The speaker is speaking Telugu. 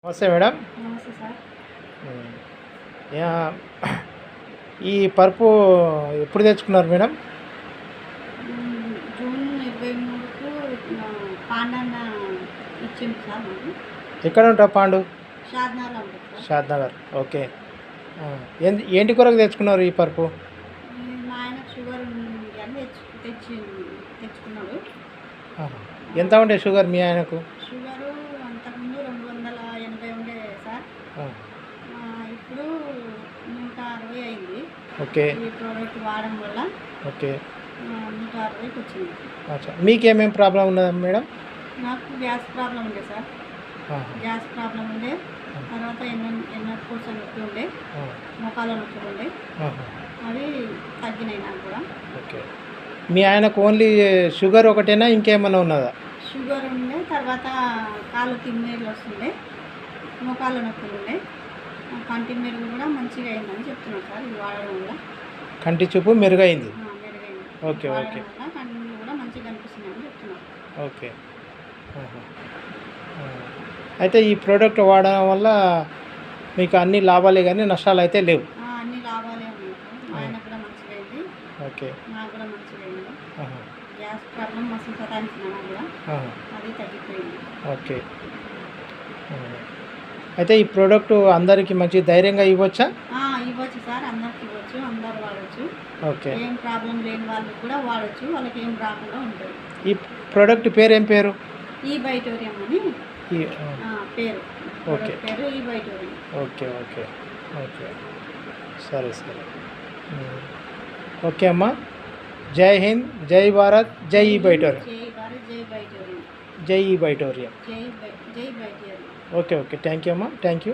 నమస్తే మేడం. నమస్తే సార్. హ్మ్. యాహ్! ఈ పరుపు ఎప్పుడు తెచ్చుకున్నారు మేడం? జూన్ 23కు పాండన్న ఇచ్చిండు సార్ మాకు. ఎక్కడ ఉంటావు పాండు? షాద్నగర్‌లో ఉంటుంది సార్. షాద్‌నగర్. ఓకే. ఏంటి కొరకు తెచ్చుకున్నారు ఈ పరుపు? మా ఆయనకు షుగర్ ఉంది అని తెచ్చుకున్నాడు. ఆహా. ఎంత ఉండే షుగర్ మీ ఆయనకు? షుగరు అంతకుముందు 280 ఉండే సార్. ఆ. ఇప్పుడు 160 అయింది. ఓకే. ఈ ప్రోడక్ట్ వాడడం వల్ల ఓకే. 160కి వచ్చింది. అచ్చా. మీకేమేం ప్రాబ్లం ఉన్నదా మేడం? నాకు గ్యాస్ ప్రాబ్లం ఉండే సార్. ఆహా. గ్యాస్ ప్రాబ్లం ఉండే, తర్వాత ఎన్నర్కోస నొప్పి ఉండే, మోకాళ్ళ నొప్పులు ఉండే, ఆహా. అవి తగ్గినాయి నాకు కూడా. ఓకే. మీ ఆయనకు ఓన్లీ షుగర్ ఒకటేనా ఇంకేమైనా ఉన్నదా? షుగర్ ఉండే, తర్వాత కాళ్ళు తిమ్మేళ్ళు వస్తుండే, మోకాళ్ళ నొప్పులు ఉండే, కంటి మెరుగు కూడా మంచిగా అయిందని చెప్తున్నారు సార్. ఇది వాడడం వల్ల కంటి చూపు మెరుగైంది. మెరుగైంది. ఓకే. వాడడం ఓకే. వల్ల కళ్ళు కూడా మంచిగా కనిపిస్తున్నాయని చెప్తున్నారు. ఓకే. ఆహా. ఆ. అయితే ఈ ప్రోడక్ట్ వాడడం వల్ల మీకు అన్ని లాభాలే కానీ నష్టాలు అయితే లేవు. అన్ని లాభాలే ఉన్నాయి సార్. మా ఆయనకు కూడా మంచిగా అయింది, ఓకే. నాకు కూడా మంచిగా అయింది. ఆహా. గ్యాస్ ప్రాబ్లం మస్తు సతాయించిన నాకు కూడా, ఆహా. అది తగ్గిపోయింది. ఓకే. అయితే ఈ ప్రోడక్ట్ అందరికీ మంచి ధైర్యంగా ఇవ్వచ్చా? ఇవ్వచ్చు సార్, అందరికి ఇవ్వచ్చు, అందరు వాడచ్చు. ఓకే. ఏం ప్రాబ్లం లేని వాళ్ళు కూడా వాడచ్చు, వాళ్ళకి ఏం రాకుండా ఉంటుంది. ఈ ప్రోడక్ట్ పేరు ఏం పేరు? ఈ బైటోరియం అని ఈ పేరు. ఓకే. పేరు ఈ బైటోరియం. ఓకే. ఓకే. ఓకే. సరే సరే. ఓకే అమ్మా. జై హింద్, జై భారత్, జై ఈ బైటోరియం. జై భారత్, జై బైటోరియం. జై ఈ బైటోరియం. జై బైటోరియం. ఓకే. ఓకే. థ్యాంక్ యూ అమ్మా. Thank you.